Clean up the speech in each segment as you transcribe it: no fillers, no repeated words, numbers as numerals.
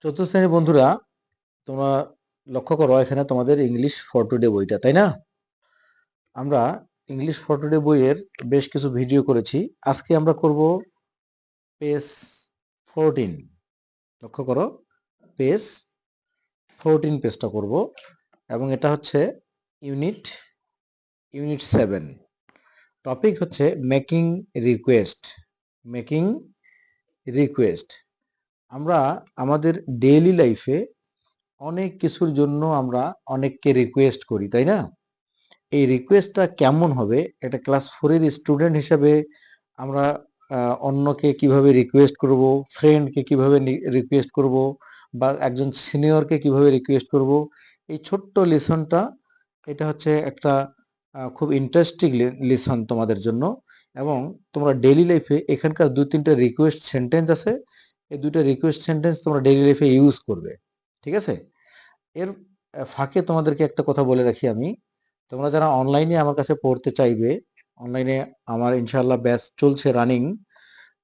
চতুর্থ শ্রেণীর বন্ধুরা, তোমরা লক্ষ্য করো এখানে তোমাদের ইংলিশ ফর টুডে বইটা, তাই না? আমরা ইংলিশ ফর টুডে বইয়ের বেশ কিছু ভিডিও করেছি। আজকে আমরা করব পেজ 14। লক্ষ্য করো, পেজ 14 পেজটা করব, এবং এটা হচ্ছে ইউনিট 7। টপিক হচ্ছে মেকিং রিকোয়েস্ট। Making request. আমরা আমাদের ডেইলি লাইফে অনেক কিছুর জন্য আমরা অনেককে রিকোয়েস্ট করি, তাই না? এই রিকোয়েস্টটা কেমন হবে, একটা ক্লাস 4 এর স্টুডেন্ট হিসেবে আমরা অন্যকে কিভাবে রিকোয়েস্ট করব, ফ্রেন্ডকে কিভাবে রিকোয়েস্ট করব, বা একজন সিনিয়রকে কিভাবে রিকোয়েস্ট করব, এই ছোট্ট লেসনটা, এটা হচ্ছে একটা খুব ইন্টারেস্টিং লেসন তোমাদের জন্য। এবং তোমরা ডেইলি লাইফে এখানকার 2-3টা রিকোয়েস্ট সেন্টেন্স আছে, এই 2টা রিকোয়েস্ট সেন্টেন্স তোমরা ডেইলি লাইফে ইউজ করবে, ঠিক আছে? এর ফাঁকে তোমাদেরকে একটা কথা বলে রাখি আমি, তোমরা যারা অনলাইনে আমার কাছে পড়তে চাইবে, অনলাইনে আমার ইনশাআল্লাহ ব্যাচ চলছে রানিং,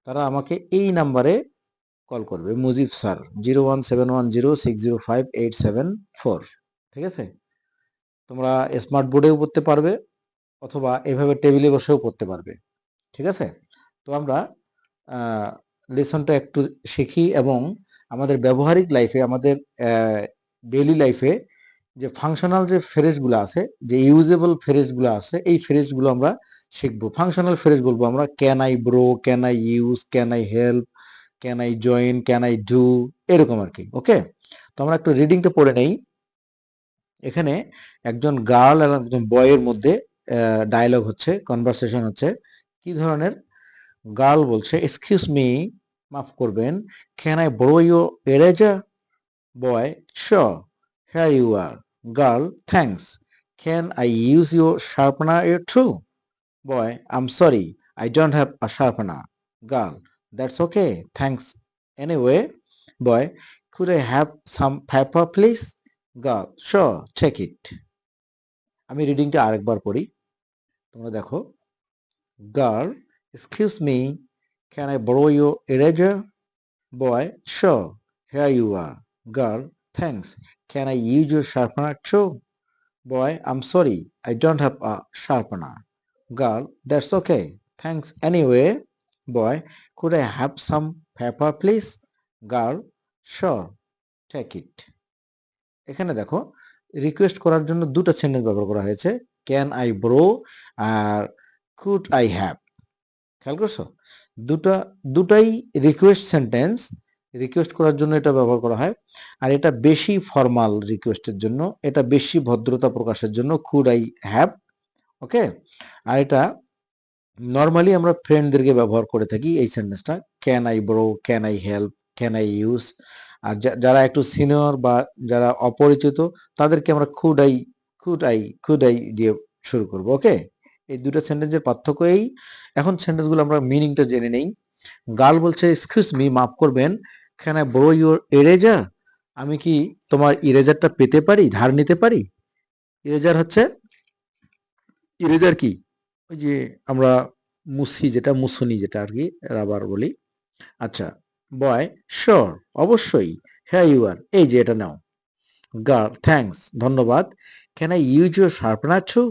তারা আমাকে এই নাম্বারে কল করবে, মুজিব স্যার, 01710605874। ঠিক আছে? তোমরা স্মার্ট বোর্ডেও পড়তে পারবে, অথবা এভাবে টেবিলে বসেও পড়তে পারবে, ঠিক আছে? তো আমরা লেসনটা একটু শিখি, এবং আমাদের ব্যবহারিক লাইফে, আমাদের ডেইলি লাইফে যে ফাংশনাল যে ফ্রেজগুলো আছে, যে ইউজেবল ফ্রেজগুলো আছে, এই ফ্রেজগুলো আমরা শিখবো। ফাংশনাল ফ্রেজ বলবো আমরা can I bro, can I use, can I help, can I join, can I do, এরকম আর কি। ওকে, তো আমরা একটু রিডিংটা পড়ে নেই। এখানে একজন গার্ল আর একজন বয়ের মধ্যে ডায়লগ হচ্ছে, কনভারসেশন হচ্ছে। কি ধরনের? গার্ল বলছে, এক্সকিউজ মি, মাফ করবেন, can I bro your eraser? Boy, sure, here you are. Girl, thanks. Can I use your sharpener here too? Boy, I'm sorry, I don't have a sharpener. Girl, that's okay, thanks. Anyway, boy, could I have some paper, please? Girl, sure, take it. আমি রিডিংটা আরেকবার পড়ি, তোমরা দেখো। Girl, excuse me, can I borrow your eraser? Boy, sure, here you are. Girl, thanks. Can I use your sharpener too? Boy, I'm sorry, I don't have a sharpener. Girl, that's okay. Thanks anyway. Boy, could I have some paper, please? Girl, sure, take it. এখানে দেখো, request করার জন্য দুটো sentence ব্যবহার করা হয়েছে, can I borrow আর could I have. খেয়াল করছো? দুটাই রিকোয়েস্ট সেন্টেন্স, রিকোয়েস্ট করার জন্য এটা ব্যবহার করা হয়। আর এটা বেশি ফর্মাল রিকোয়েস্টের জন্য, এটা বেশি ভদ্রতা প্রকাশের জন্য, কুড আই হ্যাভ। ওকে, আর এটা নর্মালি আমরা ফ্রেন্ডদেরকে ব্যবহার করে থাকি এই সেন্টেন্সটা, can I bro, can I help, can I use. আর যারা একটু সিনিয়র বা যারা অপরিচিত, তাদেরকে আমরা কুড আই দিয়ে শুরু করব। ওকে, এই দুটো সেন্টেন্সের পার্থক্য এই। এখন সেন্টেন্সগুলো আমরা মিনিংটা জেনে নেই। গার্ল বলছে, এক্সকিউজ মি, মাফ করবেন, can I bro your eraser? আমি কি তোমার ইরেজারটা পেতে পারি, ধার নিতে পারি? ইরেজার হচ্ছে, ইরেজার কি, ওই যে আমরা মুছি, যেটা মুছুনি, যেটা আর কি রাবার বলি। আচ্ছা, বয়, শিওর, অবশ্যই, হ্যাঁ ইউ আর, এই যে এটা নাও। গার্ল, থ্যাঙ্কস, ধন্যবাদ। Can I use your sharpener too?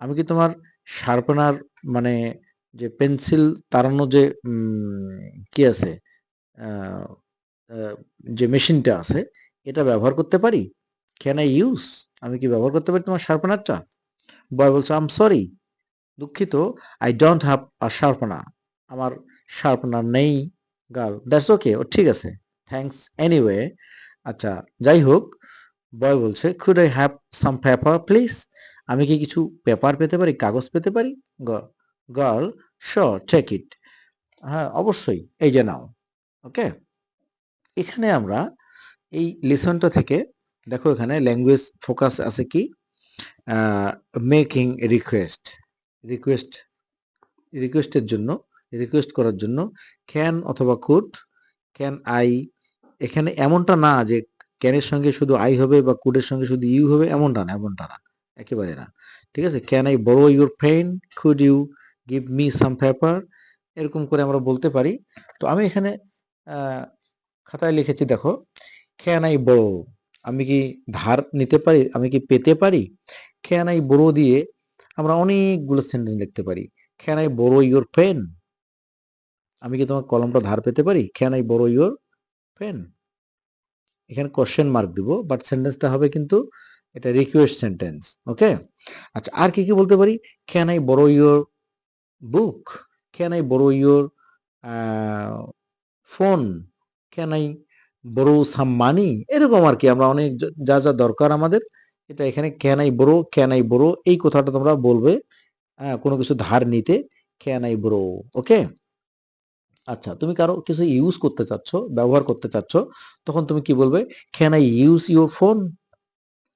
আমি কি তোমার শার্পনার, মানে যে পেন্সিল তাড়ানো যে কি আছে, আহ, আহ, যে মেশিনটা আছে, এটা ব্যবহার করতে পারি? ক্যান আই ইউজ, আমি কি ব্যবহার করতে পারি তোমার শার্পনারটা? বয় বলছে, আম সরি, দুঃখিত, I don't have a sharpener, আমার শার্পনার নেই। গার্ল, দ্যাটস ওকে, ও ঠিক আছে, থ্যাঙ্কস এনিওয়ে। আচ্ছা, যাই হোক, বয় বলছে, could I have some paper please? আমি কি কিছু পেপার পেতে পারি, কাগজ পেতে পারি? গার্ল, শিওর, টেক ইট, হ্যাঁ অবশ্যই, এই যে নাও। ওকে, এখানে আমরা এই লেসনটা থেকে দেখো, এখানে ল্যাঙ্গুয়েজ ফোকাস আছে কি, মেকিং রিকোয়েস্ট। রিকোয়েস্ট, রিকোয়েস্টের জন্য, রিকোয়েস্ট করার জন্য ক্যান অথবা কুড, ক্যান আই, এখানে এমনটা না যে ক্যানের সঙ্গে শুধু আই হবে বা কুডের সঙ্গে শুধু ইউ হবে, এমনটা না, একেবারে না। ঠিক আছে, can I borrow your pen, could you give me some paper, এরকম করে আমরা বলতে পারি। তো আমি এখানে খাতায় লিখেছি, দেখো, ক্যান আই বোরো, আমি কি ধার নিতে পারি, আমি কি পেতে পারি। ক্যান আই বোরো দিয়ে আমরা অনেকগুলো সেন্টেন্স লিখতে পারি। Can I borrow your pen, আমি কি তোমার কলমটা ধার পেতে পারি। Can I borrow your pen, এখানে কোশ্চেন মার্ক দিব, বাট সেন্টেন্সটা হবে কিন্তু এটা রিকোয়েস্ট সেন্টেন্স। ওকে, আচ্ছা আর কি কি বলতে পারি। Can I borrow your book, can I borrow your phone, can I borrow some money, এরকম আর কি আমরা অনেক যা যা দরকার আমাদের এটা এখানে ক্যান আই বোরো এই কথাটা তোমরা বলবে কোনো কিছু ধার নিতে, ক্যান আই বোরো। ওকে, আচ্ছা তুমি কারো কিছু ইউজ করতে চাচ্ছ, ব্যবহার করতে চাচ্ছ, তখন তুমি কি বলবে, can I use your phone,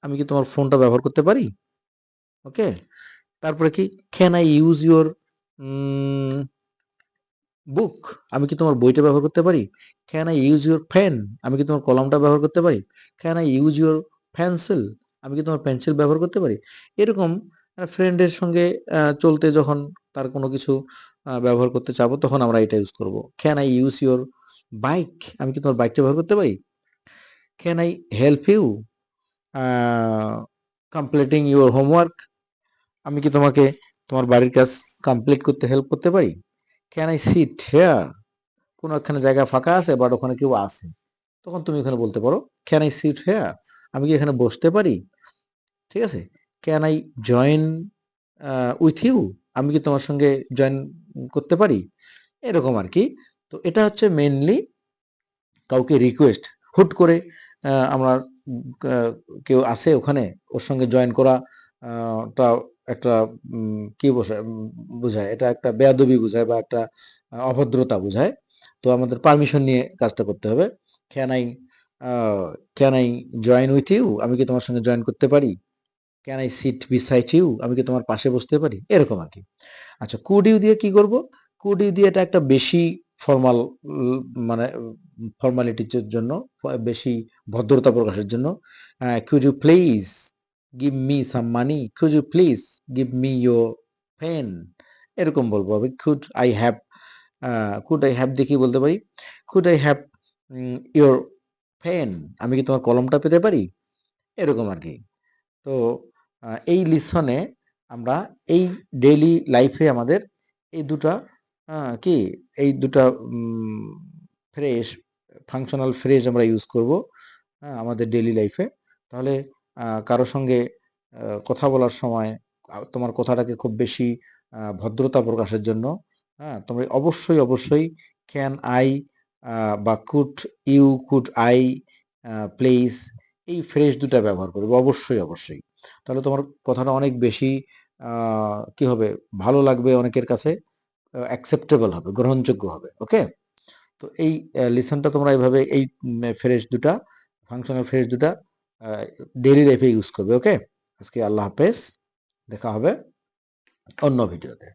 আমি কি তোমার ফোনটা ব্যবহার করতে পারি। ওকে, তারপরে কি, can I use your book, আমি কি তোমার বইটা ব্যবহার করতে পারি। Can I use your pen, আমি কি তোমার কলমটা ব্যবহার করতে পারি। Can I use your pencil, আমি কি তোমার পেন্সিল ব্যবহার করতে পারি। এরকম ফ্রেন্ডের সঙ্গে চলতে যখন তার কোনো কিছু ব্যবহার করতে চাবো তখন আমরা এটা ইউজ করব। Can I use your bike, আমি কি তোমার বাইকটা ব্যবহার করতে পারি। Can I help you completing your homework, আমি কি তোমাকে তোমার বাড়ির কাজ কমপ্লিট করতে হেল্প করতে পারি। ক্যান আই সিট হেয়ার, কোনো একখানে জায়গা ফাঁকা আছে বাট ওখানে কেউ আছে, তখন তুমি এখানে বলতে পারো ক্যান আই সিট হেয়ার, আমি কি এখানে বসতে পারি। ঠিক আছে, can I join with you, আমি কি তোমার সঙ্গে জয়েন করতে পারি, এরকম আর কি। তো এটা হচ্ছে মেইনলি কাউকে রিকোয়েস্ট, হুট করে আমরা কেউ আসে ওখানে, ওর সঙ্গে জয়েন করা টা একটা কি বোঝায়, এটা একটা বেয়াদবি বোঝায় বা একটা অভদ্রতা বোঝায়। তো আমাদের পারমিশন নিয়ে কাজটা করতে হবে। Can I can I join with you, আমি কি তোমার সঙ্গে জয়েন করতে পারি। Can I sit beside you, আমি কি তোমার পাশে বসতে পারি, এরকম আর কি। আচ্ছা কুড ইউ দিয়ে কি করব। কুড ইউ দিয়ে এটা একটা বেশি ফর্মাল, মানে ফর্মালিটির জন্য, বেশি ভদ্রতা প্রকাশের জন্য। Could you please give me some money, could you please give me your pen, এরকম বলবো আমি। কুড আই হ্যাভ দিয়ে কি বলতে পারি, could I have your pen, আমি কি তোমার কলমটা পেতে পারি, এরকম আর কি। তো এই লিসনে আমরা এই ডেইলি লাইফে আমাদের এই দুটা কি এই দুটা ফ্রেজ, ফাংশনাল ফ্রেজ আমরা ইউজ করব আমাদের ডেইলি লাইফে। তাহলে কারো সঙ্গে কথা বলার সময় তোমার কথাটাকে খুব বেশি ভদ্রতা প্রকাশের জন্য তোমরা অবশ্যই অবশ্যই ক্যান আই বা could you, could I, please, এই ফ্রেজ দুটা ব্যবহার করবে অবশ্যই অবশ্যই। তাহলে তোমার কথাটা অনেক বেশি কি হবে, ভালো লাগবে অনেকের কাছে, অ্যাকসেপ্টেবল হবে, গ্রহণযোগ্য হবে। ওকে, তো এই লিসনটা তোমরা এইভাবে এই ফ্রেজ দুটা, ফাংশনাল ফ্রেজ দুটা ডেইলি লাইফে ইউজ করবে। ওকে, আজকে আল্লাহ হাফেজ, দেখা হবে অন্য ভিডিওতে।